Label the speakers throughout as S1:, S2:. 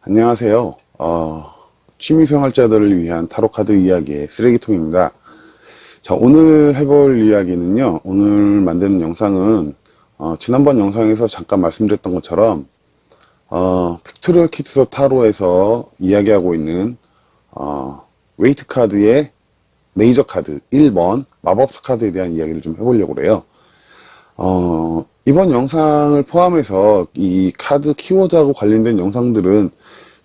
S1: 안녕하세요. 취미생활자들을 위한 타로카드 이야기의 쓰레기통입니다. 자, 오늘 해볼 이야기는요, 오늘 만드는 영상은, 지난번 영상에서 잠깐 말씀드렸던 것처럼, 픽토리얼 키트 타로에서 이야기하고 있는, 웨이트 카드의 메이저 카드 1번 마법사 카드에 대한 이야기를 좀 해보려고 그래요. 이번 영상을 포함해서 이 카드 키워드하고 관련된 영상들은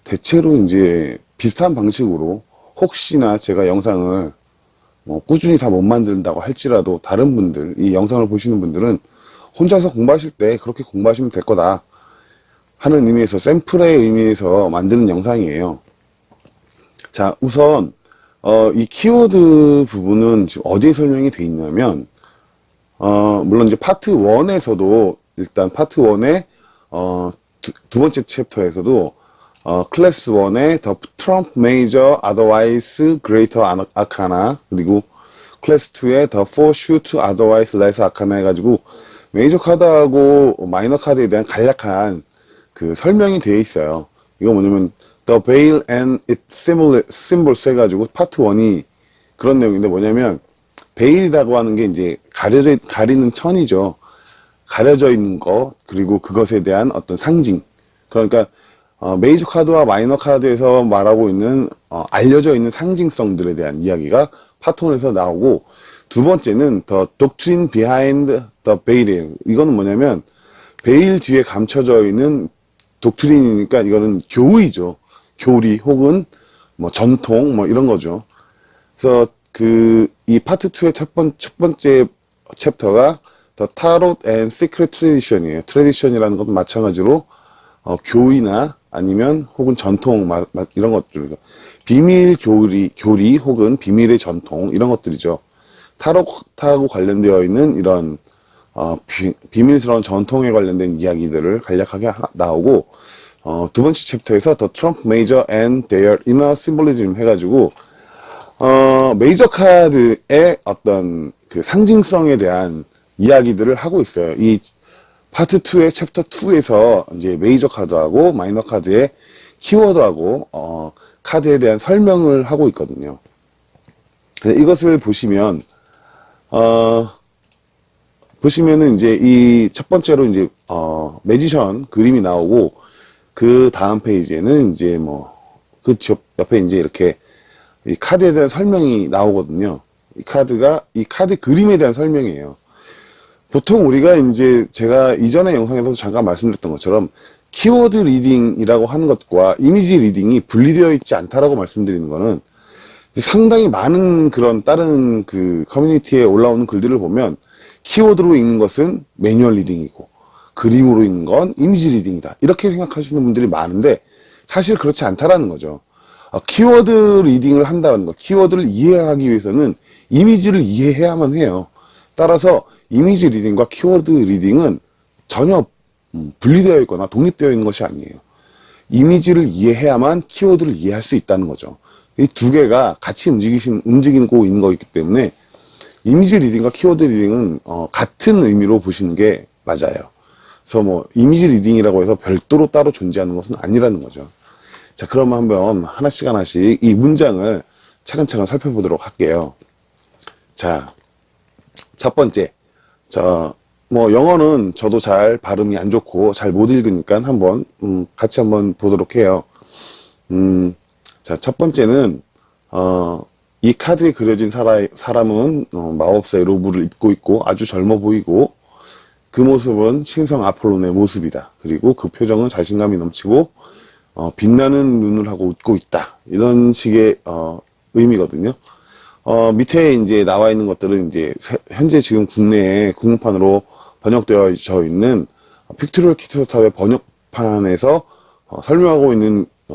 S1: 대체로 이제 비슷한 방식으로 혹시나 제가 영상을 꾸준히 다 못 만든다고 할지라도 다른 분들, 이 영상을 보시는 분들은 혼자서 공부하실 때 그렇게 공부하시면 될 거다 하는 의미에서 샘플의 의미에서 만드는 영상이에요. 자, 우선 이 키워드 부분은 지금 어디에 설명이 되어 있냐면 물론 이제 파트 1에서도 일단 파트 1의 두 번째 챕터에서도 클래스 1의 The Trump Major Otherwise Greater Arcana 그리고 클래스 2의 The Four Shoot Otherwise Less Arcana 해가지고 메이저 카드하고 마이너 카드에 대한 간략한 그 설명이 되어 있어요. 이거 뭐냐면 The Veil and its Symbols 해가지고 파트 1이 그런 내용인데 뭐냐면 베일이라고 하는 게 이제 가리는 천이죠. 가려져 있는 것, 그리고 그것에 대한 어떤 상징. 그러니까, 메이저 카드와 마이너 카드에서 말하고 있는, 알려져 있는 상징성들에 대한 이야기가 파톤에서 나오고, 두 번째는 The Doctrine Behind the Veil. 이거는 뭐냐면, 베일 뒤에 감춰져 있는 독트린이니까 이거는 교의죠. 교리 혹은 뭐 전통 뭐 이런 거죠. 그래서 이 파트 2의 첫 번째 챕터가 The Tarot and Secret Tradition이에요. 트레디션이라는 것도 마찬가지로, 교의나 아니면 혹은 전통, 이런 것들. 비밀 교리 혹은 비밀의 전통, 이런 것들이죠. 타로하고 관련되어 있는 이런, 비밀스러운 전통에 관련된 이야기들을 간략하게 나오고, 두 번째 챕터에서 The Trump Major and Their Inner Symbolism 해가지고, 메이저 카드의 어떤 그 상징성에 대한 이야기들을 하고 있어요. 이 파트 2의 챕터 2에서 이제 메이저 카드하고 마이너 카드의 키워드하고, 카드에 대한 설명을 하고 있거든요. 이것을 보시면, 보시면은 이제 이 첫 번째로 이제, 매지션 그림이 나오고, 그 다음 페이지에는 이제 그 옆에 이제 이렇게 이 카드에 대한 설명이 나오거든요. 이 카드 그림에 대한 설명이에요. 보통 우리가 이제 제가 이전의 영상에서도 잠깐 말씀드렸던 것처럼 키워드 리딩이라고 하는 것과 이미지 리딩이 분리되어 있지 않다라고 말씀드리는 거는 상당히 많은 그런 다른 그 커뮤니티에 올라오는 글들을 보면 키워드로 읽는 것은 매뉴얼 리딩이고 그림으로 읽는 건 이미지 리딩이다. 이렇게 생각하시는 분들이 많은데 사실 그렇지 않다라는 거죠. 키워드 리딩을 한다는 거, 키워드를 이해하기 위해서는 이미지를 이해해야만 해요. 따라서 이미지 리딩과 키워드 리딩은 전혀 분리되어 있거나 독립되어 있는 것이 아니에요. 이미지를 이해해야만 키워드를 이해할 수 있다는 거죠. 이 두 개가 같이 움직이고 있는 거기 때문에 이미지 리딩과 키워드 리딩은 같은 의미로 보시는 게 맞아요. 그래서 이미지 리딩이라고 해서 별도로 따로 존재하는 것은 아니라는 거죠. 자, 그러면 한번 하나씩 이 문장을 차근차근 살펴보도록 할게요. 자, 첫 번째. 영어는 저도 잘 발음이 안 좋고 잘 못 읽으니까 같이 한번 보도록 해요. 자, 첫 번째는, 이 카드에 그려진 사람은 마법사의 로브를 입고 있고 아주 젊어 보이고 그 모습은 신성 아폴론의 모습이다. 그리고 그 표정은 자신감이 넘치고 빛나는 눈을 하고 웃고 있다. 이런 식의 의미거든요. 밑에 이제 나와 있는 것들은 이제 현재 지금 국내에 국문판으로 번역되어 있는 픽토리얼 키트 타로의 번역판에서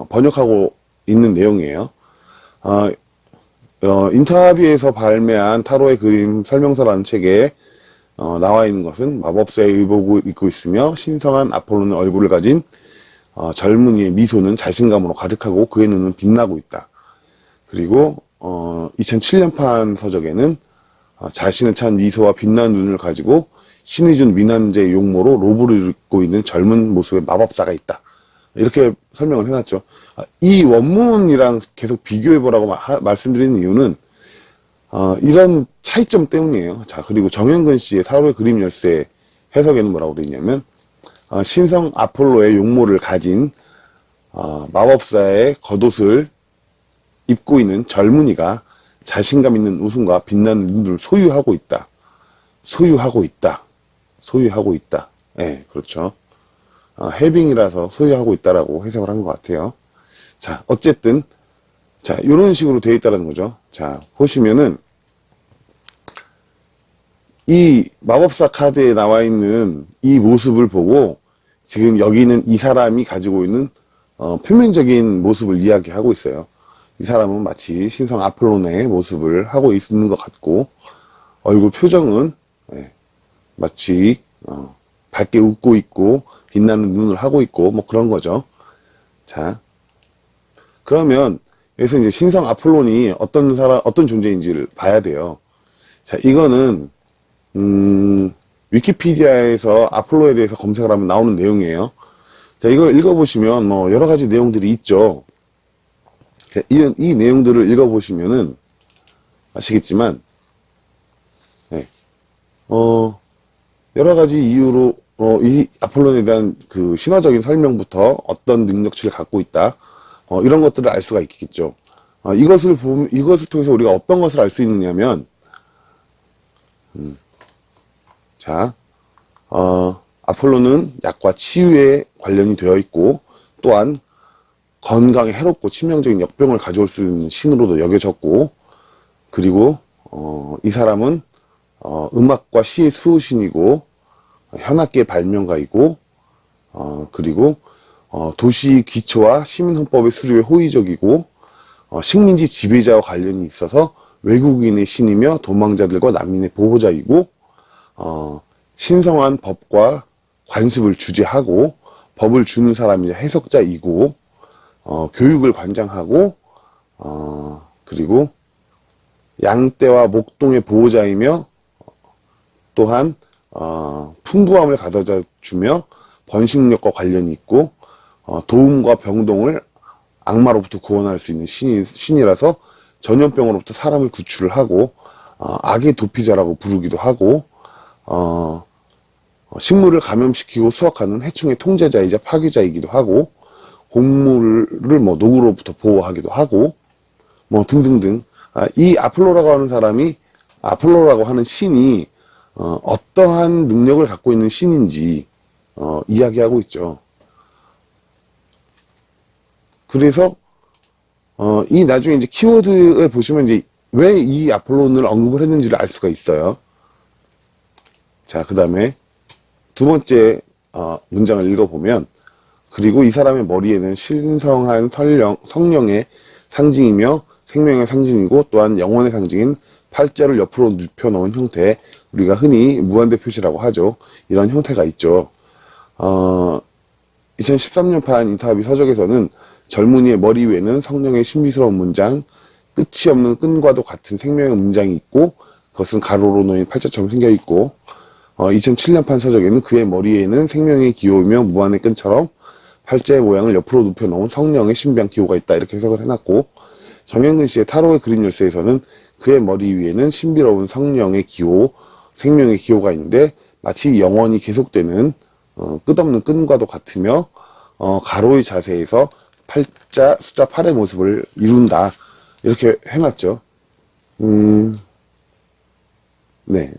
S1: 번역하고 있는 내용이에요. 인터비에서 발매한 타로의 그림 설명서라는 책에 나와 있는 것은 마법사의 의복을 입고 있으며 신성한 아폴론의 얼굴을 가진 젊은이의 미소는 자신감으로 가득하고 그의 눈은 빛나고 있다. 그리고 2007년판 서적에는 자신을 찬 미소와 빛나는 눈을 가지고 신이 준 미남자의 용모로 로브를 입고 있는 젊은 모습의 마법사가 있다. 이렇게 설명을 해놨죠. 이 원문이랑 계속 비교해보라고 말씀드리는 이유는 이런 차이점 때문이에요. 자, 그리고 정현근 씨의 타로의 그림 열쇠 해석에는 뭐라고 되어 있냐면, 신성 아폴로의 용모를 가진 마법사의 겉옷을 입고 있는 젊은이가 자신감 있는 웃음과 빛나는 눈을 소유하고 있다. 소유하고 있다. 소유하고 있다. 예, 그렇죠. 해빙이라서 소유하고 있다라고 해석을 한 것 같아요. 자, 어쨌든, 자, 이런 식으로 되어 있다는 거죠. 자, 보시면은, 이 마법사 카드에 나와 있는 이 모습을 보고, 지금 여기 있는 이 사람이 가지고 있는, 표면적인 모습을 이야기하고 있어요. 이 사람은 마치 신성 아폴론의 모습을 하고 있는 것 같고, 얼굴 표정은, 예, 마치, 밝게 웃고 있고, 빛나는 눈을 하고 있고, 뭐 그런 거죠. 자, 그러면, 여기서 이제 신성 아폴론이 어떤 존재인지를 봐야 돼요. 자, 이거는, 위키피디아에서 아폴로에 대해서 검색을 하면 나오는 내용이에요. 자, 이걸 읽어보시면, 뭐, 여러 가지 내용들이 있죠. 자, 이 내용들을 읽어보시면은, 아시겠지만, 네, 여러 가지 이유로, 이 아폴론에 대한 그 신화적인 설명부터 어떤 능력치를 갖고 있다. 이런 것들을 알 수가 있겠죠. 이것을 통해서 우리가 어떤 것을 알 수 있느냐면, 자, 아폴로는 약과 치유에 관련이 되어 있고, 또한 건강에 해롭고 치명적인 역병을 가져올 수 있는 신으로도 여겨졌고, 그리고, 이 사람은, 음악과 시의 수호신이고, 현악계의 발명가이고, 그리고, 도시 기초와 시민헌법의 수립에 호의적이고, 식민지 지배자와 관련이 있어서 외국인의 신이며 도망자들과 난민의 보호자이고, 신성한 법과 관습을 주재하고, 법을 주는 사람이 해석자이고, 교육을 관장하고, 그리고 양떼와 목동의 보호자이며, 또한, 풍부함을 가져다 주며, 번식력과 관련이 있고, 도움과 병동을 악마로부터 구원할 수 있는 신이라서 전염병으로부터 사람을 구출을 하고, 악의 도피자라고 부르기도 하고, 식물을 감염시키고 수확하는 해충의 통제자이자 파괴자이기도 하고, 곡물을 뭐 노구로부터 보호하기도 하고, 뭐 등등등. 이 아폴로라고 하는 신이 어떠한 능력을 갖고 있는 신인지 이야기하고 있죠. 그래서 이 나중에 이제 키워드에 보시면 이제 왜 이 아폴론을 언급을 했는지를 알 수가 있어요. 자, 그 다음에 두 번째 문장을 읽어보면, 그리고 이 사람의 머리에는 신성한 성령의 상징이며 생명의 상징이고, 또한 영혼의 상징인 팔자를 옆으로 눕혀놓은 형태, 우리가 흔히 무한대 표시라고 하죠. 이런 형태가 있죠. 2013년판 인터뷰 서적에서는 젊은이의 머리 위에는 성령의 신비스러운 문장, 끝이 없는 끈과도 같은 생명의 문장이 있고, 그것은 가로로 놓인 팔자처럼 생겨 있고, 2007년판 서적에는 그의 머리에는 생명의 기호이며 무한의 끈처럼 팔자의 모양을 옆으로 눕혀놓은 성령의 신비한 기호가 있다. 이렇게 해석을 해놨고, 정현근 씨의 타로의 그림 열쇠에서는 그의 머리 위에는 신비로운 성령의 기호, 생명의 기호가 있는데, 마치 영원히 계속되는 끝없는 끈과도 같으며, 가로의 자세에서 팔자 숫자 8의 모습을 이룬다. 이렇게 해놨죠. 네.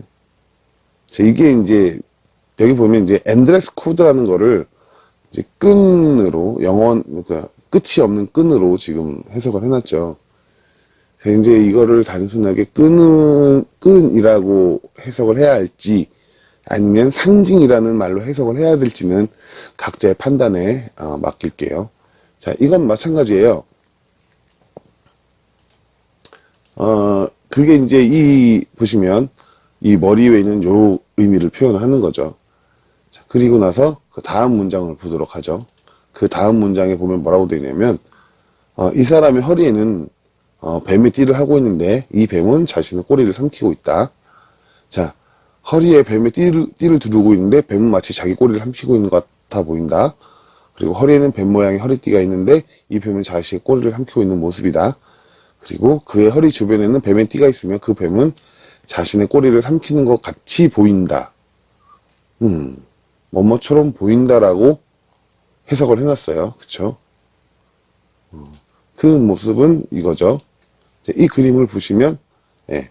S1: 자, 이게 이제 여기 보면 이제 엔드레스 코드라는 거를 이제 끈으로 그러니까 끝이 없는 끈으로 지금 해석을 해놨죠. 자, 이제 이거를 단순하게 끈이라고 해석을 해야 할지 아니면 상징이라는 말로 해석을 해야 될지는 각자의 판단에 맡길게요. 자, 이건 마찬가지예요. 그게 이제 보시면 이 머리 위에 있는 요 의미를 표현하는 거죠. 자, 그리고 나서 그 다음 문장을 보도록 하죠. 그 다음 문장에 보면 뭐라고 되어 있냐면, 이 사람의 허리에는 뱀의 띠를 하고 있는데, 이 뱀은 자신의 꼬리를 삼키고 있다. 자, 허리에 뱀의 띠를 두르고 있는데, 뱀은 마치 자기 꼬리를 삼키고 있는 것 같아 보인다. 그리고 허리에는 뱀 모양의 허리띠가 있는데 이 뱀은 자신의 꼬리를 삼키고 있는 모습이다. 그리고 그의 허리 주변에는 뱀의 띠가 있으며 그 뱀은 자신의 꼬리를 삼키는 것 같이 보인다. 뭐뭐처럼 보인다라고 해석을 해놨어요. 그쵸? 그 모습은 이거죠. 이 그림을 보시면, 예,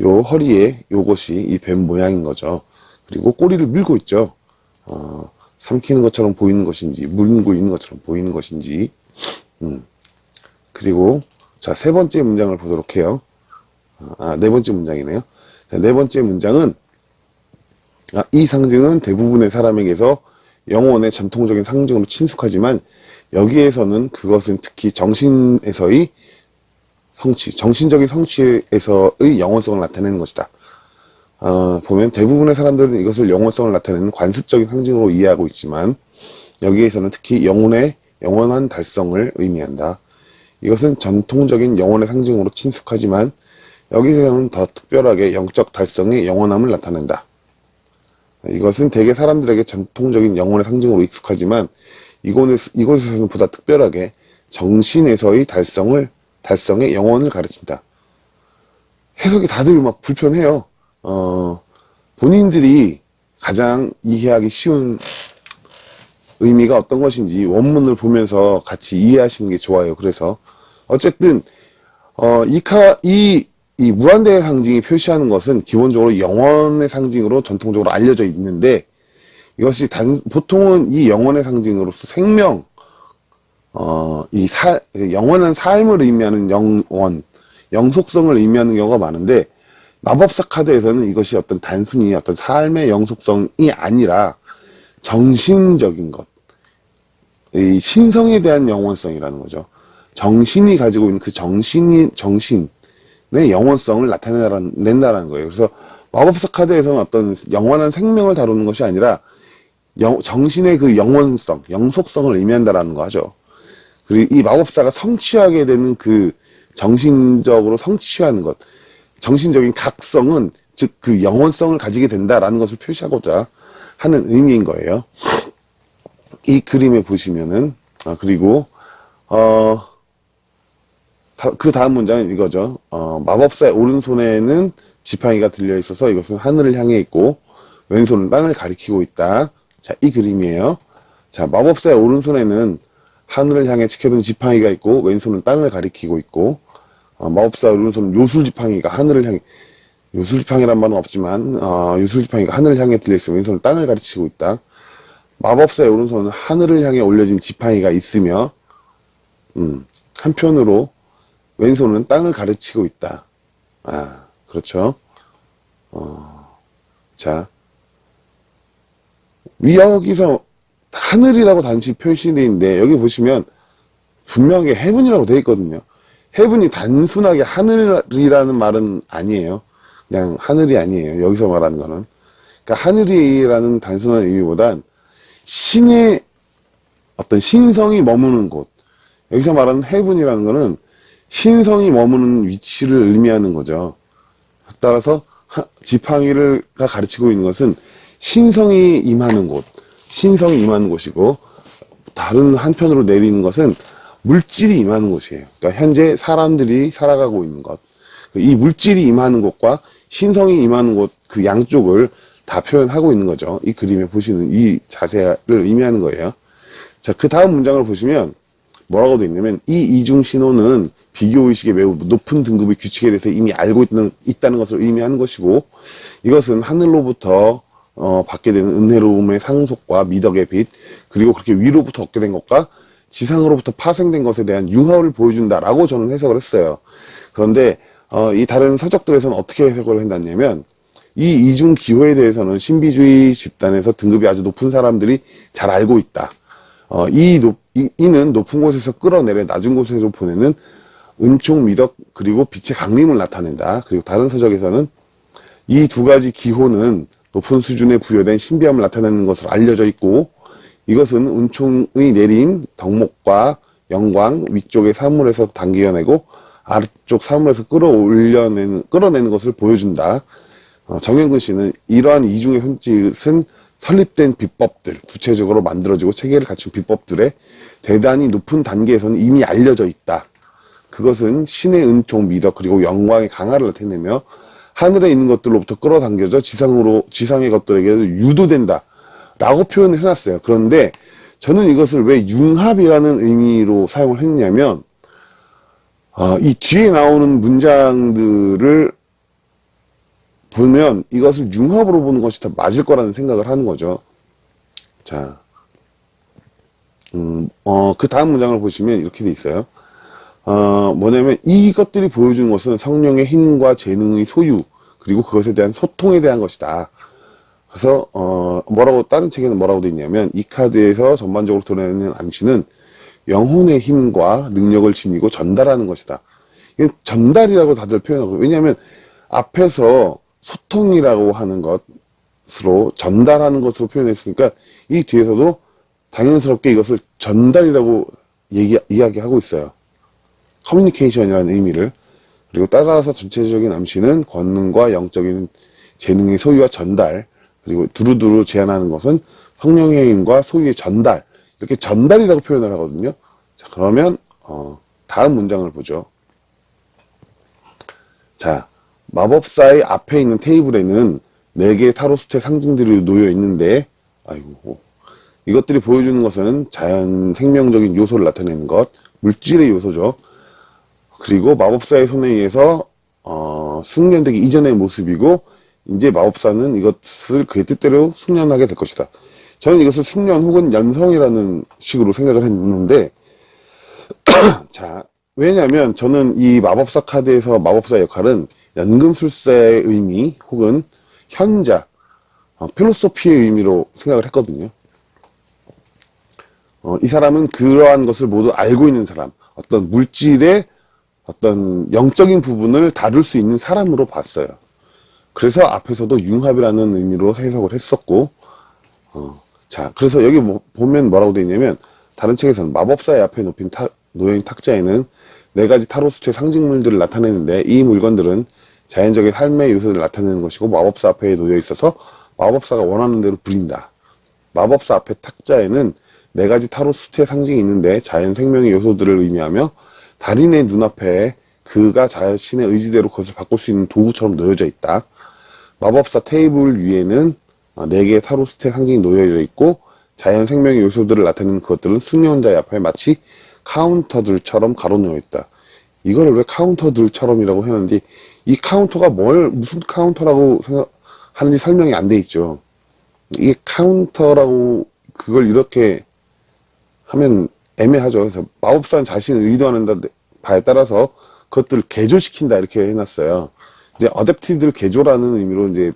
S1: 요 허리에 요것이 이 뱀 모양인 거죠. 그리고 꼬리를 밀고 있죠. 삼키는 것처럼 보이는 것인지, 물고 있는 것처럼 보이는 것인지. 그리고, 자, 세 번째 문장을 보도록 해요. 네 번째 문장이네요. 자, 네 번째 문장은, 이 상징은 대부분의 사람에게서 영혼의 전통적인 상징으로 친숙하지만, 여기에서는 그것은 특히 정신에서의 성취, 정신적인 성취에서의 영혼성을 나타내는 것이다. 보면 대부분의 사람들은 이것을 영혼성을 나타내는 관습적인 상징으로 이해하고 있지만 여기에서는 특히 영원한 달성을 의미한다. 이것은 전통적인 영혼의 상징으로 친숙하지만 여기서는 더 특별하게 영적 달성의 영원함을 나타낸다. 이것은 대개 사람들에게 전통적인 영혼의 상징으로 익숙하지만 이곳에서는 보다 특별하게 정신에서의 달성의 영혼을 가르친다. 해석이 다들 막 불편해요. 본인들이 가장 이해하기 쉬운 의미가 어떤 것인지 원문을 보면서 같이 이해하시는 게 좋아요. 그래서 어쨌든 이 무한대의 상징이 표시하는 것은 기본적으로 영원의 상징으로 전통적으로 알려져 있는데 이것이 보통은 이 영원의 상징으로서 생명, 영원한 삶을 의미하는 영속성을 의미하는 경우가 많은데 마법사 카드에서는 이것이 단순히 삶의 영속성이 아니라 정신적인 것, 이 신성에 대한 영원성이라는 거죠. 정신이 가지고 있는 그 정신의 영원성을 나타낸다는 거예요. 그래서 마법사 카드에서는 영원한 생명을 다루는 것이 아니라 정신의 그 영원성, 영속성을 의미한다라는 거 하죠. 그리고 이 마법사가 성취하게 되는 그 정신적으로 성취하는 것, 정신적인 각성은 즉 그 영원성을 가지게 된다라는 것을 표시하고자 하는 의미인 거예요. 이 그림에 보시면은 그리고 그 다음 문장은 이거죠. 마법사의 오른손에는 지팡이가 들려 있어서 이것은 하늘을 향해 있고 왼손은 땅을 가리키고 있다. 자, 이 그림이에요. 자, 마법사의 오른손에는 하늘을 향해 치켜든 지팡이가 있고 왼손은 땅을 가리키고 있고 마법사의 오른손은 요술지팡이가 하늘을 향해 요술지팡이란 말은 없지만 요술지팡이가 하늘을 향해 들려있으면 왼손은 땅을 가리키고 있다. 마법사의 오른손은 하늘을 향해 올려진 지팡이가 있으며 한편으로 왼손은 땅을 가르치고 있다. 그렇죠. 자, 여기서 하늘이라고 단지 표시되어 있는데 여기 보시면 분명하게 헤븐이라고 되어 있거든요. 헤븐이 단순하게 하늘이라는 말은 아니에요. 그냥 하늘이 아니에요. 여기서 말하는 거는. 그러니까 하늘이라는 단순한 의미보단 신의 신성이 머무는 곳. 여기서 말하는 헤븐이라는 거는 신성이 머무는 위치를 의미하는 거죠. 따라서 지팡이가 가르치고 있는 것은 신성이 임하는 곳, 신성이 임하는 곳이고 다른 한편으로 내리는 것은 물질이 임하는 곳이에요. 그러니까 현재 사람들이 살아가고 있는 것, 이 물질이 임하는 곳과 신성이 임하는 곳 그 양쪽을 다 표현하고 있는 거죠. 이 그림에 보시는 이 자세를 의미하는 거예요. 자, 그 다음 문장을 보시면 뭐라고 되어 있냐면 이 이중 신호는 비교의식의 매우 높은 등급의 규칙에 대해서 이미 알고 있다는 것을 의미하는 것이고 이것은 하늘로부터 받게 되는 은혜로움의 상속과 미덕의 빛 그리고 그렇게 위로부터 얻게 된 것과 지상으로부터 파생된 것에 대한 융합을 보여준다라고 저는 해석을 했어요. 그런데 이 다른 서적들에서는 어떻게 해석을 했냐면 이 이중 기호에 대해서는 신비주의 집단에서 등급이 아주 높은 사람들이 잘 알고 있다. 이는 높은 곳에서 끌어내려 낮은 곳에서 보내는 은총, 미덕, 그리고 빛의 강림을 나타낸다. 그리고 다른 서적에서는 이 두 가지 기호는 높은 수준에 부여된 신비함을 나타내는 것으로 알려져 있고 이것은 은총의 내림, 덕목과 영광, 위쪽의 사물에서 당겨내고 아래쪽 사물에서 끌어내는 것을 보여준다. 정현근 씨는 이러한 이중의 손짓은 설립된 비법들, 구체적으로 만들어지고 체계를 갖춘 비법들의 대단히 높은 단계에서는 이미 알려져 있다. 그것은 신의 은총, 미덕, 그리고 영광의 강화를 나타내며 하늘에 있는 것들로부터 끌어당겨져 지상의 것들에게 유도된다. 라고 표현을 해놨어요. 그런데 저는 이것을 왜 융합이라는 의미로 사용을 했냐면, 이 뒤에 나오는 문장들을 보면 이것을 융합으로 보는 것이 더 맞을 거라는 생각을 하는 거죠. 자, 그 다음 문장을 보시면 이렇게 돼 있어요. 뭐냐면 이것들이 보여주는 것은 성령의 힘과 재능의 소유, 그리고 그것에 대한 소통에 대한 것이다. 그래서 다른 책에는 뭐라고 돼 있냐면, 이 카드에서 전반적으로 드러내는 암시는 영혼의 힘과 능력을 지니고 전달하는 것이다. 이게 전달이라고 다들 표현하고, 왜냐하면 앞에서 소통이라고 하는 것으로 전달하는 것으로 표현했으니까 이 뒤에서도 당연스럽게 이것을 전달이라고 이야기하고 있어요. 커뮤니케이션이라는 의미를. 그리고 따라서 전체적인 암시는 권능과 영적인 재능의 소유와 전달, 그리고 두루두루 제안하는 것은 성령의 힘과 소유의 전달, 이렇게 전달이라고 표현을 하거든요. 자, 그러면 다음 문장을 보죠. 자, 마법사의 앞에 있는 테이블에는 4개의 타로 수채 상징들이 놓여 있는데, 이것들이 보여주는 것은 자연 생명적인 요소를 나타내는 것, 물질의 요소죠. 그리고 마법사의 손에 의해서 숙련되기 이전의 모습이고, 이제 마법사는 이것을 그의 뜻대로 숙련하게 될 것이다. 저는 이것을 숙련 혹은 연성이라는 식으로 생각을 했는데, 자, 왜냐하면 저는 이 마법사 카드에서 마법사의 역할은 연금술사의 의미 혹은 현자, 필로소피의 의미로 생각을 했거든요. 이 사람은 그러한 것을 모두 알고 있는 사람, 어떤 물질의 어떤 영적인 부분을 다룰 수 있는 사람으로 봤어요. 그래서 앞에서도 융합이라는 의미로 해석을 했었고, 자, 그래서 여기 보면 뭐라고 되어 있냐면, 다른 책에서는 마법사의 앞에 놓여있는 탁자에는 4가지 타로 수채 상징물들을 나타내는데, 이 물건들은 자연적인 삶의 요소를 나타내는 것이고, 마법사 앞에 놓여 있어서 마법사가 원하는 대로 부린다. 마법사 앞에 탁자에는 4가지 타로 수채 상징이 있는데, 자연 생명의 요소들을 의미하며, 달인의 눈앞에 그가 자신의 의지대로 그것을 바꿀 수 있는 도구처럼 놓여져 있다. 마법사 테이블 위에는 4개의 타로 수채 상징이 놓여져 있고, 자연 생명의 요소들을 나타내는 그것들은 숙련자의 앞에 마치 카운터들처럼 가로놓여 있다. 이거를 왜 카운터들처럼이라고 했는지, 이 카운터가 무슨 카운터라고 생각하는지 설명이 안 돼 있죠. 이게 카운터라고 그걸 이렇게 하면 애매하죠. 그래서 마법사는 자신이 의도하는 바에 따라서 그것들을 개조시킨다 이렇게 해놨어요. 이제 어댑티드 개조라는 의미로 이제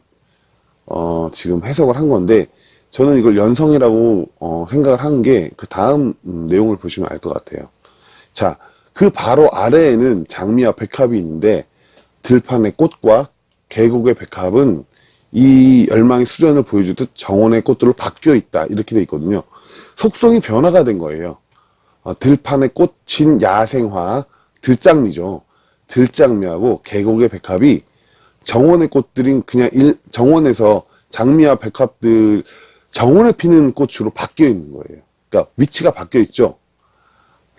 S1: 지금 해석을 한 건데, 저는 이걸 연성이라고 생각을 한 게 그 다음 내용을 보시면 알 것 같아요. 자, 그 바로 아래에는 장미와 백합이 있는데, 들판의 꽃과 계곡의 백합은 이 열망의 수련을 보여주듯 정원의 꽃들로 바뀌어 있다 이렇게 돼 있거든요. 속성이 변화가 된 거예요. 들판의 꽃인 야생화, 들장미죠. 들장미하고 계곡의 백합이 정원의 꽃들인 그냥 정원에서 장미와 백합들 정원에 피는 꽃으로 바뀌어 있는 거예요. 그러니까 위치가 바뀌어 있죠.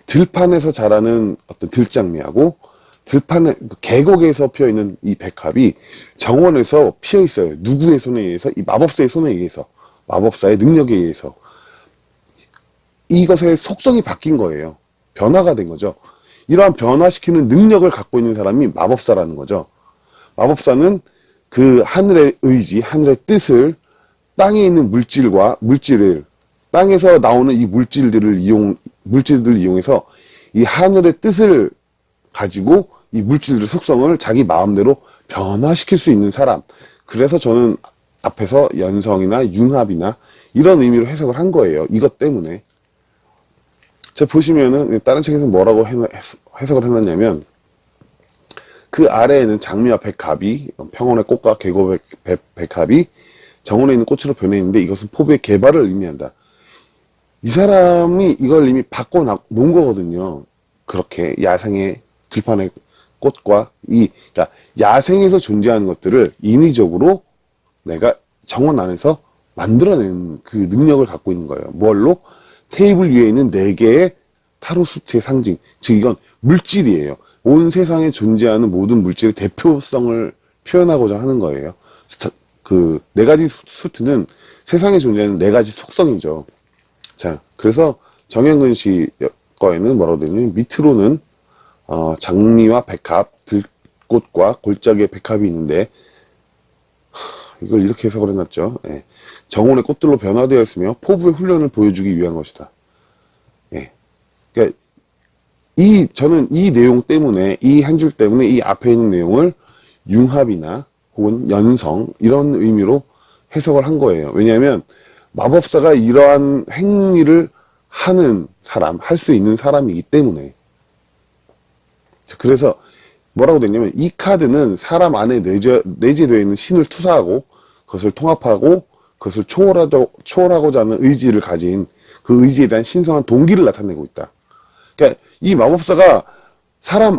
S1: 들판에서 자라는 어떤 들장미하고 계곡에서 피어 있는 이 백합이 정원에서 피어 있어요. 누구의 손에 의해서? 이 마법사의 손에 의해서, 마법사의 능력에 의해서. 이것의 속성이 바뀐 거예요. 변화가 된 거죠. 이러한 변화시키는 능력을 갖고 있는 사람이 마법사라는 거죠. 마법사는 그 하늘의 의지, 하늘의 뜻을 땅에 있는 물질을 땅에서 나오는 이 물질들을 이용해서 이 하늘의 뜻을 가지고 이 물질들의 속성을 자기 마음대로 변화시킬 수 있는 사람. 그래서 저는 앞에서 연성이나 융합이나 이런 의미로 해석을 한 거예요. 이것 때문에. 자, 보시면은 다른 책에서 뭐라고 해석을 해놨냐면, 그 아래에는 장미와 백합이, 평원의 꽃과 계곡의 백합이 정원에 있는 꽃으로 변해 있는데, 이것은 포부의 개발을 의미한다. 이 사람이 이걸 이미 바꿔 놓은 거거든요. 그렇게 야생의 들판의 꽃과 그러니까 야생에서 존재하는 것들을 인위적으로 내가 정원 안에서 만들어낸 그 능력을 갖고 있는 거예요. 뭘로? 테이블 위에 있는 4개의 타로 수트의 상징. 즉 이건 물질이에요. 온 세상에 존재하는 모든 물질의 대표성을 표현하고자 하는 거예요. 그 4가지 수트는 세상에 존재하는 4가지 속성이죠. 자, 그래서 정현근 씨 거에는 뭐라고 되냐면 밑으로는 장미와 백합, 들꽃과 골짜기의 백합이 있는데 이걸 이렇게 해석을 해놨죠. 예. 정원의 꽃들로 변화되어 있으며 포부의 훈련을 보여주기 위한 것이다. 예. 그러니까 저는 이 내용 때문에, 이 한 줄 때문에 이 앞에 있는 내용을 융합이나 혹은 연성 이런 의미로 해석을 한 거예요. 왜냐하면 마법사가 이러한 행위를 하는 사람, 할 수 있는 사람이기 때문에. 그래서 뭐라고 됐냐면 이 카드는 사람 안에 내재되어 있는 신을 투사하고 그것을 통합하고 그것을 초월하고자 하는 의지를 가진 그 의지에 대한 신성한 동기를 나타내고 있다. 그러니까 이 마법사가 사람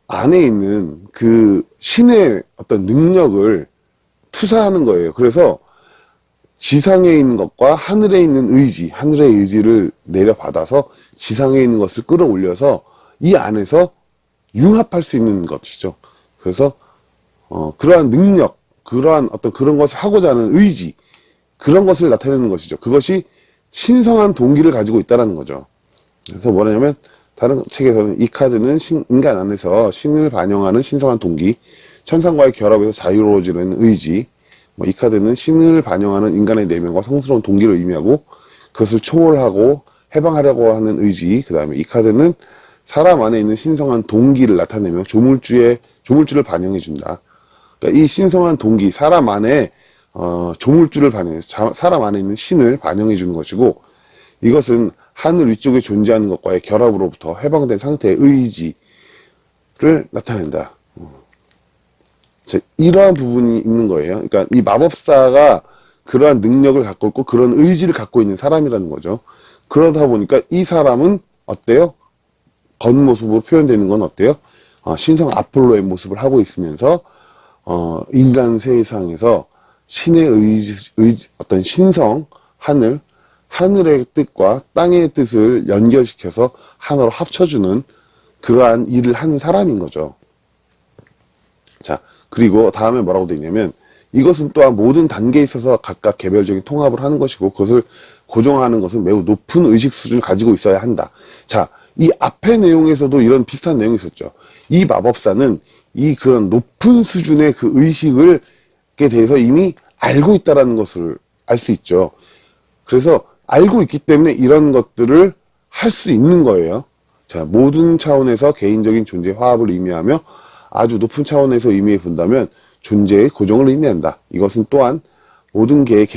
S1: 안에 있는 그 신의 어떤 능력을 투사하는 거예요. 그래서 지상에 있는 것과 하늘에 있는 의지, 하늘의 의지를 내려받아서 지상에 있는 것을 끌어올려서 이 안에서 융합할 수 있는 것이죠. 그래서 그러한 능력, 그러한 어떤 그런 것을 하고자 하는 의지, 그런 것을 나타내는 것이죠. 그것이 신성한 동기를 가지고 있다는 거죠. 그래서 뭐냐면 다른 책에서는 이 카드는 인간 안에서 신을 반영하는 신성한 동기, 천상과의 결합에서 자유로워지는 의지, 이 카드는 신을 반영하는 인간의 내면과 성스러운 동기를 의미하고 그것을 초월하고 해방하려고 하는 의지, 그 다음에 이 카드는 사람 안에 있는 신성한 동기를 나타내며 조물주를 반영해준다. 그러니까 이 신성한 동기, 사람 안에 조물주를 반영해서 사람 안에 있는 신을 반영해주는 것이고 이것은 하늘 위쪽에 존재하는 것과의 결합으로부터 해방된 상태의 의지를 나타낸다. 자, 이러한 부분이 있는 거예요. 그러니까 이 마법사가 그러한 능력을 갖고 있고 그런 의지를 갖고 있는 사람이라는 거죠. 그러다 보니까 이 사람은 어때요? 겉모습으로 표현되는 건 어때요? 신성 아폴로의 모습을 하고 있으면서 인간 세상에서 신의 어떤 신성, 하늘의 뜻과 땅의 뜻을 연결시켜서 하나로 합쳐주는 그러한 일을 하는 사람인 거죠. 자, 그리고 다음에 뭐라고 되어 있냐면 이것은 또한 모든 단계에 있어서 각각 개별적인 통합을 하는 것이고 그것을 고정하는 것은 매우 높은 의식 수준을 가지고 있어야 한다. 자, 이 앞의 내용에서도 이런 비슷한 내용이 있었죠. 이 마법사는 이 그런 높은 수준의 그 의식에 대해서 이미 알고 있다는 것을 알 수 있죠. 그래서 알고 있기 때문에 이런 것들을 할 수 있는 거예요. 자, 모든 차원에서 개인적인 존재 화합을 의미하며 아주 높은 차원에서 의미해 본다면 존재의 고정을 의미한다. 이것은 또한 모든 개의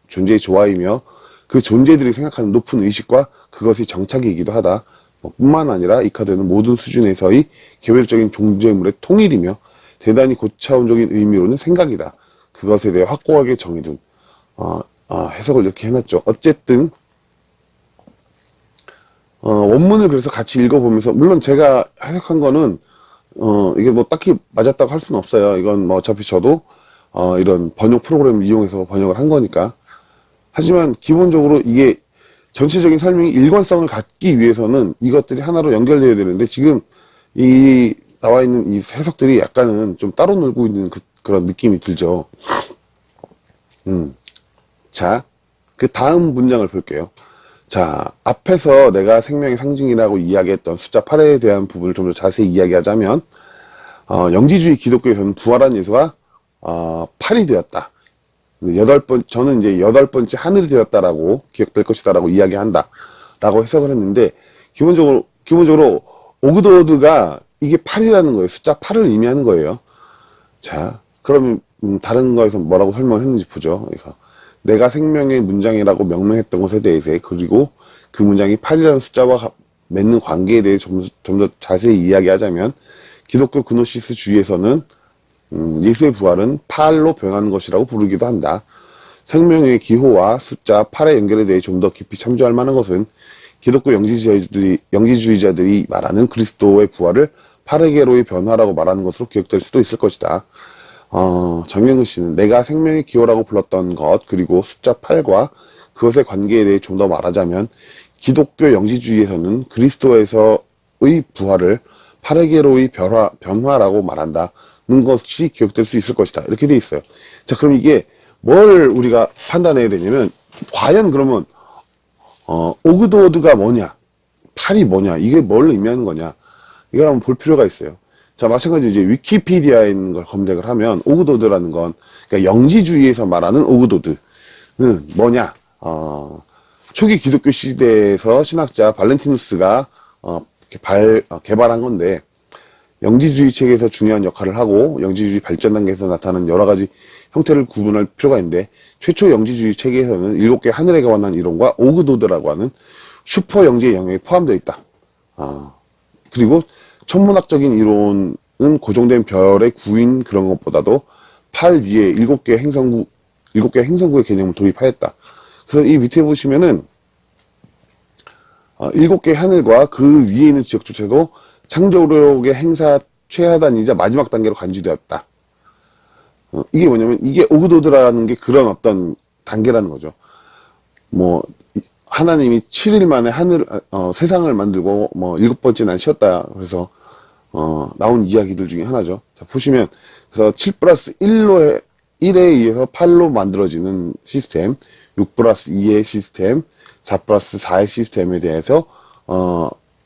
S1: 존재의 조화이며 그 존재들이 생각하는 높은 의식과 그것이 정착이기도 하다. 뿐만 아니라 이 카드는 모든 수준에서의 개별적인 존재물의 통일이며 대단히 고차원적인 의미로는 생각이다. 그것에 대해 확고하게 정해둔 해석을 이렇게 해놨죠. 어쨌든 원문을 그래서 같이 읽어보면서 물론 제가 해석한 거는 이게 뭐 딱히 맞았다고 할 수는 없어요. 이건 뭐 어차피 저도 이런 번역 프로그램을 이용해서 번역을 한 거니까. 하지만 기본적으로 이게 전체적인 설명이 일관성을 갖기 위해서는 이것들이 하나로 연결되어야 되는데 지금 이 나와 있는 이 해석들이 약간은 좀 따로 놀고 있는 그런 느낌이 들죠. 자, 그 다음 문장을 볼게요. 자, 앞에서 내가 생명의 상징이라고 이야기했던 숫자 8에 대한 부분을 좀 더 자세히 이야기하자면 영지주의 기독교에서는 부활한 예수가 8이 되었다. 저는 이제 8번째 하늘이 되었다라고 기억될 것이다라고 이야기한다. 라고 해석을 했는데, 기본적으로, 오그도드가 이게 8이라는 거예요. 숫자 8을 의미하는 거예요. 자, 그러면, 다른 거에서 뭐라고 설명을 했는지 보죠. 그래서, 내가 생명의 문장이라고 명명했던 것에 대해서, 그리고 그 문장이 8이라는 숫자와 맺는 관계에 대해 좀 더 자세히 이야기하자면, 기독교 그노시스 주의에서는 예수의 부활은 8로 변하는 것이라고 부르기도 한다. 생명의 기호와 숫자 8의 연결에 대해 좀 더 깊이 참조할 만한 것은 기독교 영지주의자들이 말하는 그리스도의 부활을 8의 개로의 변화라고 말하는 것으로 기억될 수도 있을 것이다. 정명근 씨는 내가 생명의 기호라고 불렀던 것, 그리고 숫자 8과 그것의 관계에 대해 좀 더 말하자면, 기독교 영지주의에서는 그리스도에서의 부활을 8의 개로의 변화라고 말한다는 것이 기억될 수 있을 것이다. 이렇게 돼 있어요. 자, 그럼 이게 뭘 우리가 판단해야 되냐면, 과연 그러면, 오그도드가 뭐냐? 8이 뭐냐? 이게 뭘 의미하는 거냐? 이걸 한번 볼 필요가 있어요. 자, 마찬가지로 이제 위키피디아에 있는 걸 검색을 하면, 오그도드라는 건, 그러니까 영지주의에서 말하는 오그도드는 뭐냐? 초기 기독교 시대에서 신학자 발렌티누스가, 개발한 건데, 영지주의 체계에서 중요한 역할을 하고, 영지주의 발전 단계에서 나타나는 여러 가지 형태를 구분할 필요가 있는데, 최초 영지주의 체계에서는 7개 하늘에 관한 이론과 오그도드라고 하는 슈퍼 영지의 영역이 포함되어 있다. 그리고 천문학적인 이론은 고정된 별의 구인 그런 것보다도 8 위에 7개 행성구의 개념을 도입하였다. 그래서 이 밑에 보시면은 7개 하늘과 그 위에 있는 지역조차도 창조력의 행사 최하단이자 마지막 단계로 간주되었다. 이게 뭐냐면 이게 오그도드라는 게 그런 어떤 단계라는 거죠. 뭐 하나님이 7일 만에 세상을 만들고 뭐 7번째 날 쉬었다. 그래서 나온 이야기들 중에 하나죠. 자, 보시면 그래서 7 플러스 1에 의해서 8로 만들어지는 시스템, 6 플러스 2의 시스템, 4 플러스 4의 시스템에 대해서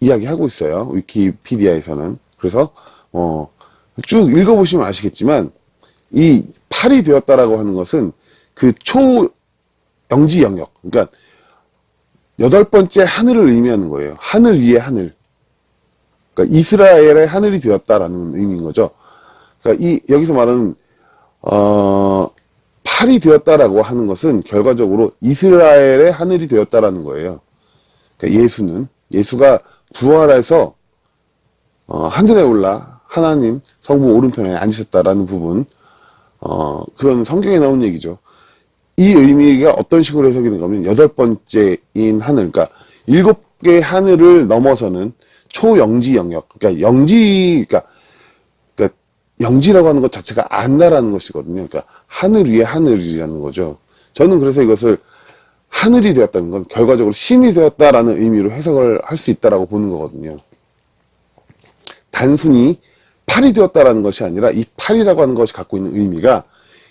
S1: 이야기하고 있어요. 위키피디아에서는. 그래서 쭉 읽어보시면 아시겠지만 이 8이 되었다라고 하는 것은 그 초영지 영역, 그러니까 8번째 하늘을 의미하는 거예요. 하늘 위에 하늘. 그러니까 이스라엘의 하늘이 되었다라는 의미인 거죠. 그러니까 여기서 말하는 8이 되었다라고 하는 것은 결과적으로 이스라엘의 하늘이 되었다라는 거예요. 그러니까 예수가 부활해서 하늘에 올라 하나님 성부 오른편에 앉으셨다라는 부분, 그건 성경에 나온 얘기죠. 이 의미가 어떤 식으로 해석이 되는 거면 8번째인 하늘, 그러니까 7개의 하늘을 넘어서는 초영지 영역, 그러니까 영지라고 하는 것 자체가 안다라는 것이거든요. 그러니까 하늘 위에 하늘이라는 거죠. 저는 그래서 이것을 하늘이 되었다는 건 결과적으로 신이 되었다라는 의미로 해석을 할 수 있다라고 보는 거거든요. 단순히 8이 되었다라는 것이 아니라 이 8이라고 하는 것이 갖고 있는 의미가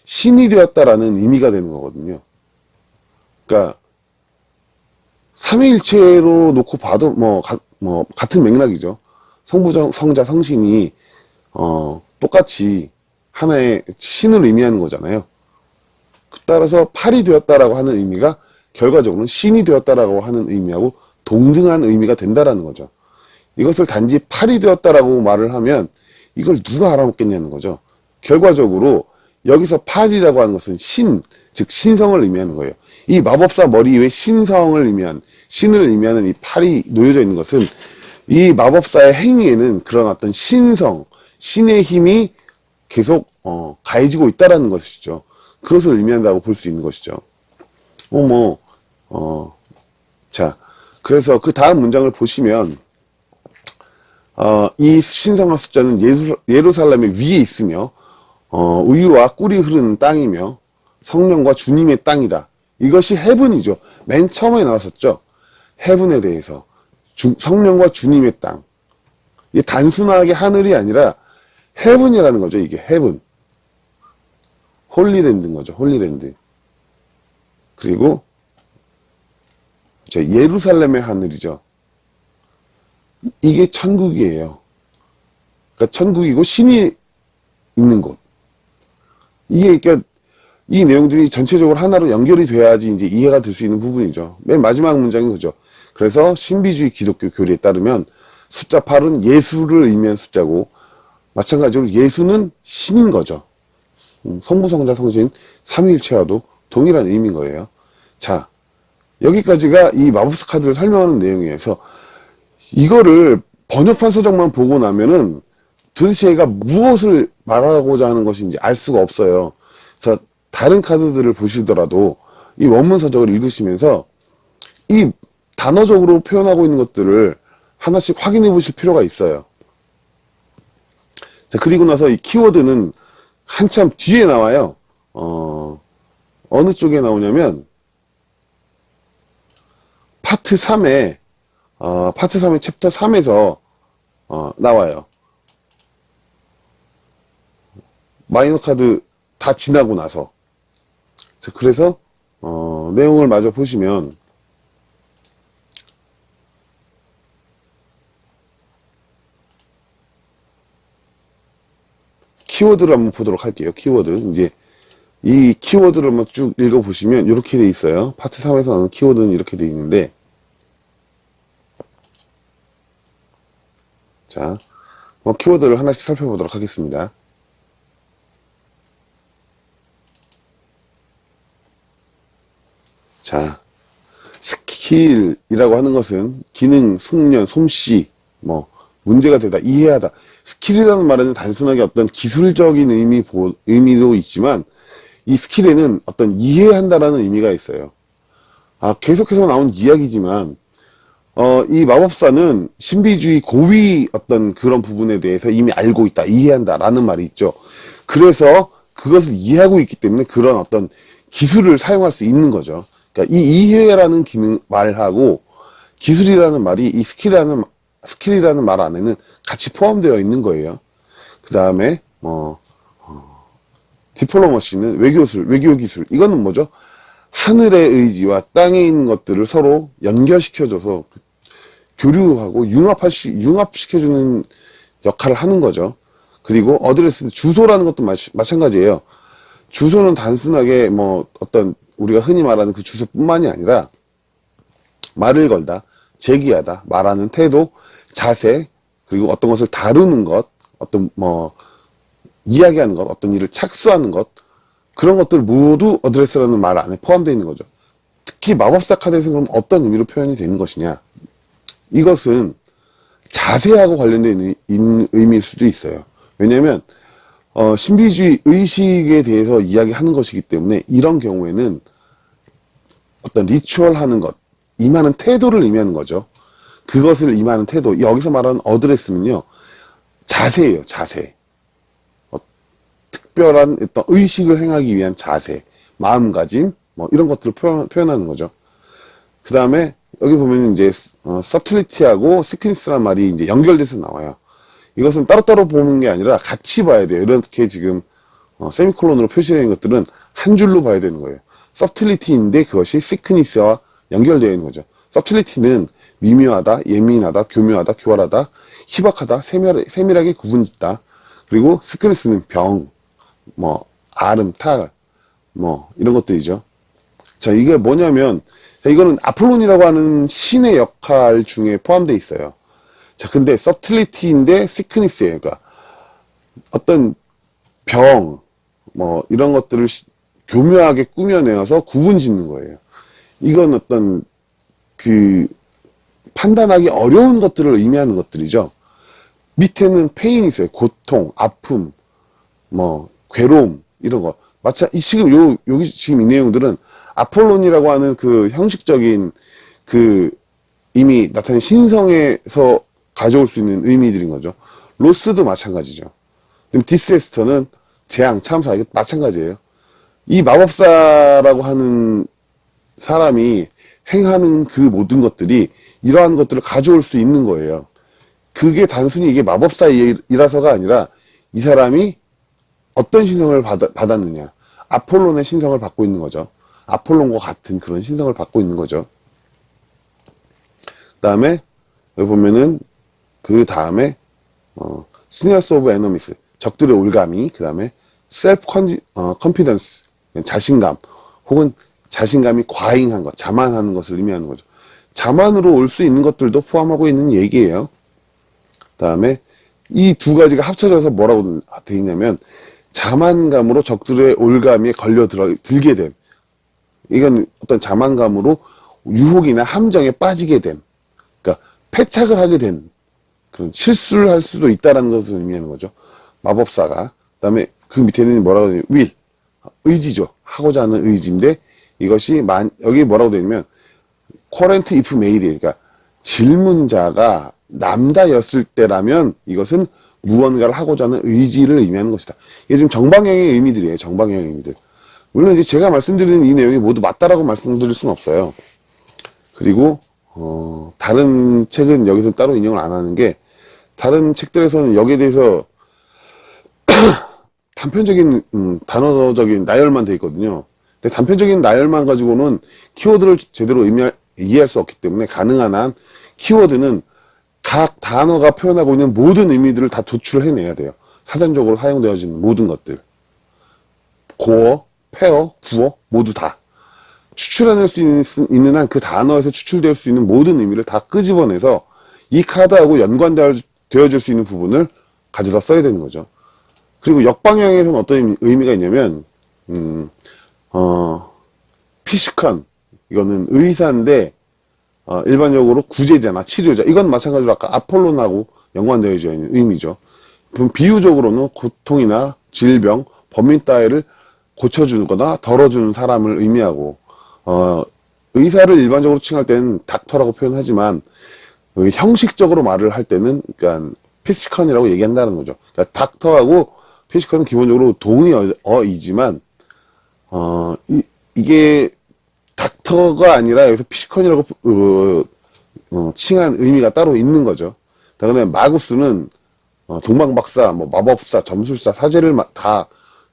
S1: 신이 되었다라는 의미가 되는 거거든요. 그러니까 삼위일체로 놓고 봐도 같은 맥락이죠. 성부, 성자, 성신이 똑같이 하나의 신을 의미하는 거잖아요. 따라서 8이 되었다라고 하는 의미가 결과적으로는 신이 되었다라고 하는 의미하고 동등한 의미가 된다라는 거죠. 이것을 단지 8이 되었다라고 말을 하면 이걸 누가 알아먹겠냐는 거죠. 결과적으로 여기서 8이라고 하는 것은 즉 신성을 의미하는 거예요. 이 마법사 머리 위에 신성을 의미한, 신을 의미하는 이 8이 놓여져 있는 것은 이 마법사의 행위에는 그런 어떤 신의 힘이 계속 가해지고 있다라는 것이죠. 그것을 의미한다고 볼 수 있는 것이죠. 자, 그래서 그 다음 문장을 보시면 이 신성한 숫자는 예루살렘의 위에 있으며 우유와 꿀이 흐르는 땅이며 성령과 주님의 땅이다. 이것이 헤븐이죠. 맨 처음에 나왔었죠. 헤븐에 대해서 성령과 주님의 땅. 이게 단순하게 하늘이 아니라 헤븐이라는 거죠. 이게 헤븐. 홀리랜드인 거죠. 홀리랜드. 그리고 예루살렘의 하늘이죠. 이게 천국이에요. 그러니까 천국이고 신이 있는 곳. 그러니까 이 내용들이 전체적으로 하나로 연결이 돼야지 이제 이해가 될 수 있는 부분이죠. 맨 마지막 문장이 그죠. 그래서 신비주의 기독교 교리에 따르면 숫자 8은 예수를 의미한 숫자고 마찬가지로 예수는 신인 거죠. 성부, 성자, 성신, 삼위일체와도 동일한 의미인 거예요. 자, 여기까지가 이 마법사 카드를 설명하는 내용이어서 이거를 번역판 서적만 보고 나면은 도대체 얘가 무엇을 말하고자 하는 것인지 알 수가 없어요. 그래서 다른 카드들을 보시더라도 이 원문 서적을 읽으시면서 이 단어적으로 표현하고 있는 것들을 하나씩 확인해 보실 필요가 있어요. 자, 그리고 나서 이 키워드는 한참 뒤에 나와요. 어느 쪽에 나오냐면 파트 3에 파트 3의 챕터 3에서 나와요. 마이너 카드 다 지나고 나서. 자, 그래서 내용을 마저 보시면 키워드를 한번 보도록 할게요. 키워드. 이제 이 키워드를 한번 쭉 읽어보시면 이렇게 돼 있어요. 파트 3에서 나오는 키워드는 이렇게 돼 있는데, 자, 키워드를 하나씩 살펴보도록 하겠습니다. 자, 스킬이라고 하는 것은 기능, 숙련, 솜씨, 문제가 되다, 이해하다. 스킬이라는 말에는 단순하게 어떤 기술적인 의미도 있지만, 이 스킬에는 어떤 이해한다라는 의미가 있어요. 계속해서 나온 이야기지만, 이 마법사는 신비주의 고위 어떤 그런 부분에 대해서 이미 알고 있다, 이해한다라는 말이 있죠. 그래서 그것을 이해하고 있기 때문에 그런 어떤 기술을 사용할 수 있는 거죠. 그러니까 이 이해라는 기능 말하고 기술이라는 말이 이 스킬이라는 말 안에는 같이 포함되어 있는 거예요. 그 다음에 디플로머시는 외교술, 외교기술. 이거는 뭐죠? 하늘의 의지와 땅에 있는 것들을 서로 연결시켜줘서 교류하고 융합시켜주는 역할을 하는 거죠. 그리고 어드레스, 주소라는 것도 마찬가지예요. 주소는 단순하게 어떤 우리가 흔히 말하는 그 주소뿐만이 아니라 말을 걸다, 제기하다, 말하는 태도, 자세, 그리고 어떤 것을 다루는 것, 어떤 이야기하는 것, 어떤 일을 착수하는 것, 그런 것들 모두 어드레스라는 말 안에 포함되어 있는 거죠. 특히 마법사 카드에서는 그럼 어떤 의미로 표현이 되는 것이냐? 이것은 자세하고 관련된 의미일 수도 있어요. 왜냐하면 신비주의 의식에 대해서 이야기하는 것이기 때문에 이런 경우에는 어떤 리추얼 하는 것, 임하는 태도를 의미하는 거죠. 그것을 임하는 태도, 여기서 말하는 어드레스는요, 자세예요, 자세. 특별한 어떤 의식을 행하기 위한 자세, 마음가짐, 이런 것들을 표현하는 거죠. 그 다음에 여기 보면 이제 서틀리티하고 시퀀스란 말이 이제 연결돼서 나와요. 이것은 따로따로 보는 게 아니라 같이 봐야 돼요. 이렇게 지금 세미콜론으로 표시되어 있는 것들은 한 줄로 봐야 되는 거예요. 서틀리티인데 그것이 시크니스와 연결되어 있는 거죠. 서틀리티는 미묘하다, 예민하다, 교묘하다, 교활하다, 희박하다, 세밀하게 구분짓다. 그리고 시크니스는 병, 아름, 탈, 이런 것들이죠. 자, 이게 뭐냐면, 이거는 아폴론이라고 하는 신의 역할 중에 포함되어 있어요. 자, 근데 서틀리티인데 시크니스예요. 그러니까 어떤 병, 이런 것들을 교묘하게 꾸며내어서 구분 짓는 거예요. 이건 어떤 판단하기 어려운 것들을 의미하는 것들이죠. 밑에는 페인이 있어요. 고통, 아픔, 괴로움, 이런 거. 지금 여기 지금 이 내용들은 아폴론이라고 하는 그 형식적인 이미 나타낸 신성에서 가져올 수 있는 의미들인 거죠. 로스도 마찬가지죠. 디스에스터는 재앙, 참사, 이게 마찬가지예요. 이 마법사라고 하는 사람이 행하는 그 모든 것들이 이러한 것들을 가져올 수 있는 거예요. 그게 단순히 이게 마법사이라서가 아니라 이 사람이 어떤 신성을 받았느냐. 아폴론의 신성을 받고 있는 거죠. 아폴론과 같은 그런 신성을 받고 있는 거죠. 그 다음에 여기 보면은 그 다음에 스니어스 오브 에너미스, 적들의 올가미, 그 다음에 셀프 컨피던스, 자신감, 혹은 자신감이 과잉한 것, 자만하는 것을 의미하는 거죠. 자만으로 올 수 있는 것들도 포함하고 있는 얘기예요. 그 다음에 이 두 가지가 합쳐져서 뭐라고 돼 있냐면, 자만감으로 적들의 올가미에 들게 됨. 이건 어떤 자만감으로 유혹이나 함정에 빠지게 됨. 그러니까 패착을 하게 된 그런 실수를 할 수도 있다는 것을 의미하는 거죠. 마법사가. 그 다음에 그 밑에는 뭐라고 되냐면 will, 의지죠. 하고자 하는 의지인데 이것이 여기 뭐라고 되냐면 current if made, 그러니까 질문자가 남다였을 때라면 이것은 무언가를 하고자 하는 의지를 의미하는 것이다. 이게 지금 정방향의 의미들이에요. 정방향의 의미들. 물론 이제 제가 말씀드리는 이 내용이 모두 맞다라고 말씀드릴 수는 없어요. 그리고 다른 책은 여기서 따로 인용을 안 하는 게, 다른 책들에서는 여기에 대해서 단편적인 단어적인 나열만 돼 있거든요. 근데 단편적인 나열만 가지고는 키워드를 제대로 이해할 수 없기 때문에, 가능한 한 키워드는 각 단어가 표현하고 있는 모든 의미들을 다 도출을 해내야 돼요. 사전적으로 사용되어지는 모든 것들, 고어, 페어, 구어 모두 다 추출해낼 수 있는 한 그 단어에서 추출될 수 있는 모든 의미를 다 끄집어내서 이 카드하고 연관되어질 수 있는 부분을 가져다 써야 되는 거죠. 그리고 역방향에서는 어떤 의미가 있냐면, 피식한, 이거는 의사인데, 일반적으로 구제자나 치료자, 이건 마찬가지로 아까 아폴론하고 연관되어 있는 의미죠. 그럼 비유적으로는 고통이나 질병, 범민 따위를 고쳐주거나 덜어주는 사람을 의미하고, 의사를 일반적으로 칭할 때는 닥터라고 표현하지만, 형식적으로 말을 할 때는, 그러니까, 피지컬이라고 얘기한다는 거죠. 그러니까 닥터하고 피지컬은 기본적으로 동의어이지만, 이게 닥터가 아니라 여기서 피지컬이라고 칭한 의미가 따로 있는 거죠. 그다음에 마구스는 동방박사, 뭐 마법사, 점술사, 사제를 다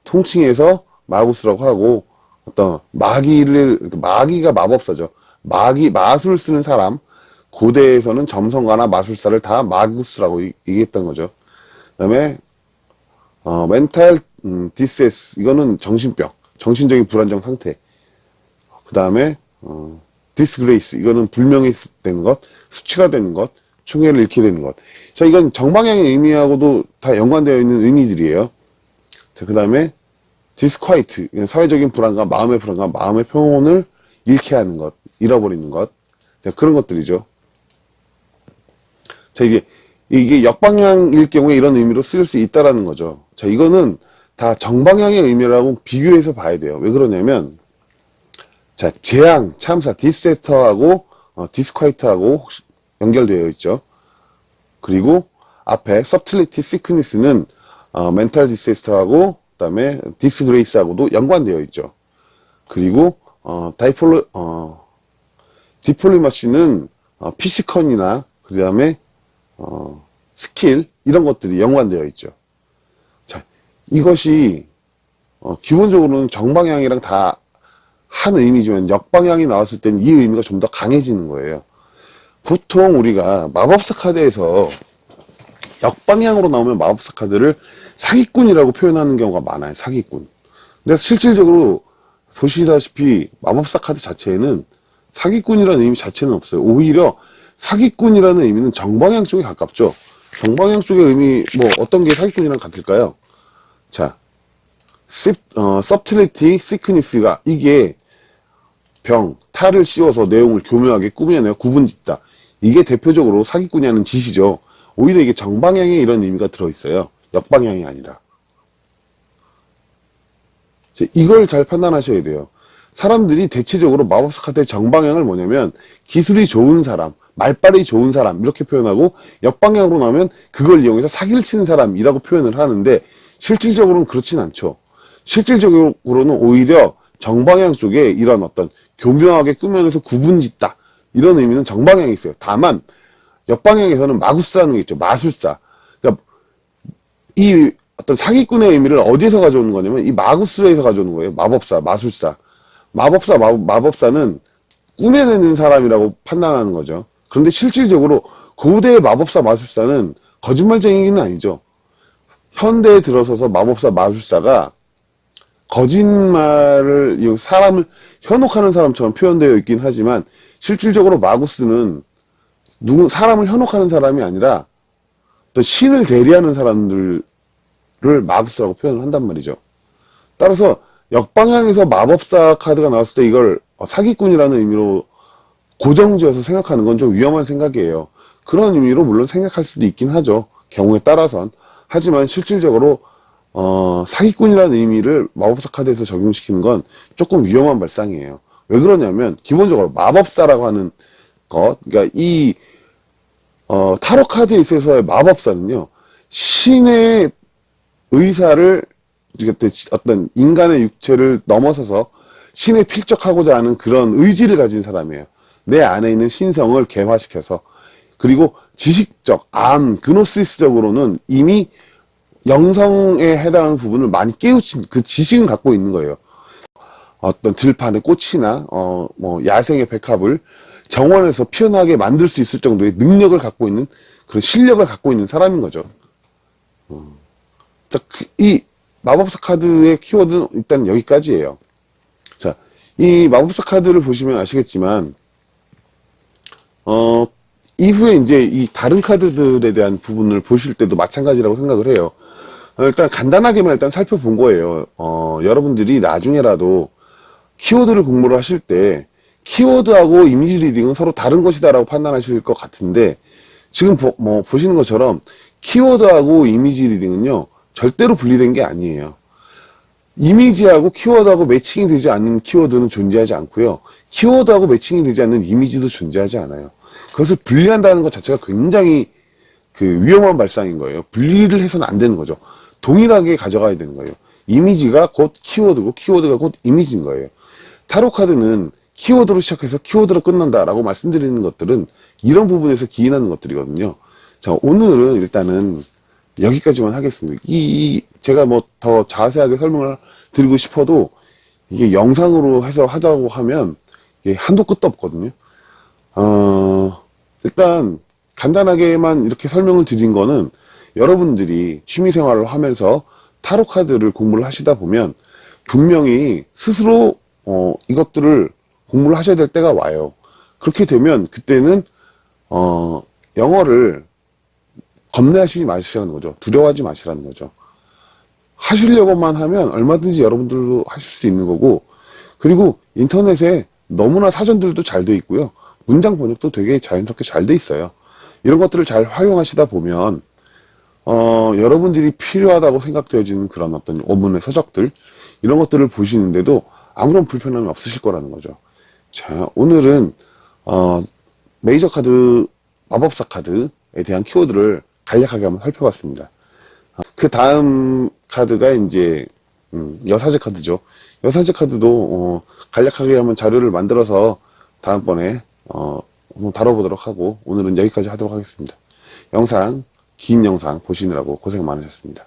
S1: 통칭해서 마구스라고 하고, 어떤 마기가 마법사죠. 마술 쓰는 사람, 고대에서는 점성가나 마술사를 다 마구스라고 얘기했던 거죠. 그다음에 멘탈 디세스, 이거는 정신병, 정신적인 불안정 상태. 그다음에 디스그레이스, 이거는 불명예 되는 것, 수치가 되는 것, 총애를 잃게 되는 것. 자, 이건 정방향의 의미하고도 다 연관되어 있는 의미들이에요. 자, 그다음에 디스콰이트, 사회적인 불안감, 마음의 불안감, 마음의 평온을 잃게 하는 것, 잃어버리는 것. 자, 그런 것들이죠. 자, 이게 역방향일 경우에 이런 의미로 쓰일 수 있다라는 거죠. 자, 이거는 다 정방향의 의미라고 비교해서 봐야 돼요. 왜 그러냐면, 자, 재앙, 참사, 디스테스터하고 디스콰이트하고 연결되어 있죠. 그리고 앞에 서틀리티, 시크니스는 멘탈 디스테스터하고 그다음에 디스그레이스하고도 연관되어 있죠. 그리고 디폴리마시는 피시컨이나 그다음에 스킬, 이런 것들이 연관되어 있죠. 자, 이것이 기본적으로는 정방향이랑 다 한 의미지만 역방향이 나왔을 땐 이 의미가 좀 더 강해지는 거예요. 보통 우리가 마법사 카드에서 역방향으로 나오면 마법사 카드를 사기꾼이라고 표현하는 경우가 많아요. 사기꾼. 근데 실질적으로 보시다시피 마법사 카드 자체에는 사기꾼이라는 의미 자체는 없어요. 오히려 사기꾼이라는 의미는 정방향 쪽에 가깝죠. 정방향 쪽의 의미, 뭐 어떤 게 사기꾼이랑 같을까요? 자, 서틀리티, 시크니스가, 이게 병, 탈을 씌워서 내용을 교묘하게 꾸며내어 구분짓다. 이게 대표적으로 사기꾼이 하는 짓이죠. 오히려 이게 정방향에 이런 의미가 들어있어요. 역방향이 아니라. 이걸 잘 판단하셔야 돼요. 사람들이 대체적으로 마법사 카드의 정방향을 뭐냐면, 기술이 좋은 사람, 말빨이 좋은 사람, 이렇게 표현하고, 역방향으로 나오면 그걸 이용해서 사기를 치는 사람이라고 표현을 하는데, 실질적으로는 그렇진 않죠. 실질적으로는 오히려 정방향 쪽에 이런 어떤 교묘하게 꾸며내서 구분짓다, 이런 의미는 정방향이 있어요. 다만 역방향에서는 마구스라는 게 있죠. 마술사. 그러니까 이 어떤 사기꾼의 의미를 어디에서 가져오는 거냐면 이 마구스에서 가져오는 거예요. 마법사, 마술사. 마법사는 꾸며내는 사람이라고 판단하는 거죠. 그런데 실질적으로 고대의 마법사, 마술사는 거짓말쟁이는 아니죠. 현대에 들어서서 마법사, 마술사가 거짓말을, 사람을 현혹하는 사람처럼 표현되어 있긴 하지만, 실질적으로 마구스는 사람을 현혹하는 사람이 아니라 또 신을 대리하는 사람들을 마구스라고 표현을 한단 말이죠. 따라서 역방향에서 마법사 카드가 나왔을 때 이걸 사기꾼이라는 의미로 고정지어서 생각하는 건 좀 위험한 생각이에요. 그런 의미로 물론 생각할 수도 있긴 하죠. 경우에 따라선. 하지만 실질적으로 사기꾼이라는 의미를 마법사 카드에서 적용시키는 건 조금 위험한 발상이에요. 왜 그러냐면 기본적으로 마법사라고 하는 것, 그러니까 이 타로 카드에 있어서의 마법사는요, 신의 의사를 어떤 인간의 육체를 넘어서서 신에 필적하고자 하는 그런 의지를 가진 사람이에요. 내 안에 있는 신성을 개화시켜서. 그리고 지식적, 그노시스적으로는 이미 영성에 해당하는 부분을 많이 깨우친 그 지식은 갖고 있는 거예요. 어떤 들판의 꽃이나 뭐 야생의 백합을 정원에서 피어나게 만들 수 있을 정도의 능력을 갖고 있는 그런 실력을 갖고 있는 사람인 거죠. 자, 이 마법사 카드의 키워드는 일단 여기까지예요. 자, 이 마법사 카드를 보시면 아시겠지만 이후에 이제 이 다른 카드들에 대한 부분을 보실 때도 마찬가지라고 생각을 해요. 일단 간단하게만 일단 살펴본 거예요. 여러분들이 나중에라도 키워드를 공부를 하실 때 키워드하고 이미지 리딩은 서로 다른 것이다라고 판단하실 것 같은데 지금 보시는 것처럼 키워드하고 이미지 리딩은요 절대로 분리된 게 아니에요. 이미지하고 키워드하고 매칭이 되지 않는 키워드는 존재하지 않고요. 키워드하고 매칭이 되지 않는 이미지도 존재하지 않아요. 그것을 분리한다는 것 자체가 굉장히 그 위험한 발상인 거예요. 분리를 해서는 안 되는 거죠. 동일하게 가져가야 되는 거예요. 이미지가 곧 키워드고 키워드가 곧 이미지인 거예요. 타로 카드는 키워드로 시작해서 키워드로 끝난다라고 말씀드리는 것들은 이런 부분에서 기인하는 것들이거든요. 자, 오늘은 일단은 여기까지만 하겠습니다. 제가 뭐 더 자세하게 설명을 드리고 싶어도 이게 영상으로 해서 하자고 하면 이게 한도 끝도 없거든요. 일단 간단하게만 이렇게 설명을 드린 거는 여러분들이 취미생활을 하면서 타로 카드를 공부를 하시다 보면 분명히 스스로 이것들을 공부를 하셔야 될 때가 와요. 그렇게 되면 그때는 영어를 겁내하시지 마시라는 거죠. 두려워하지 마시라는 거죠. 하시려고만 하면 얼마든지 여러분들도 하실 수 있는 거고, 그리고 인터넷에 너무나 사전들도 잘 돼 있고요. 문장 번역도 되게 자연스럽게 잘 돼 있어요. 이런 것들을 잘 활용하시다 보면 여러분들이 필요하다고 생각되어지는 그런 어떤 원문의 서적들 이런 것들을 보시는데도 아무런 불편함이 없으실 거라는 거죠. 자, 오늘은 메이저 카드, 마법사 카드에 대한 키워드를 간략하게 한번 살펴봤습니다. 그 다음 카드가 이제 여사제 카드죠. 여사제 카드도 간략하게 한번 자료를 만들어서 다음번에 한번 다뤄보도록 하고 오늘은 여기까지 하도록 하겠습니다. 긴 영상 보시느라고 고생 많으셨습니다.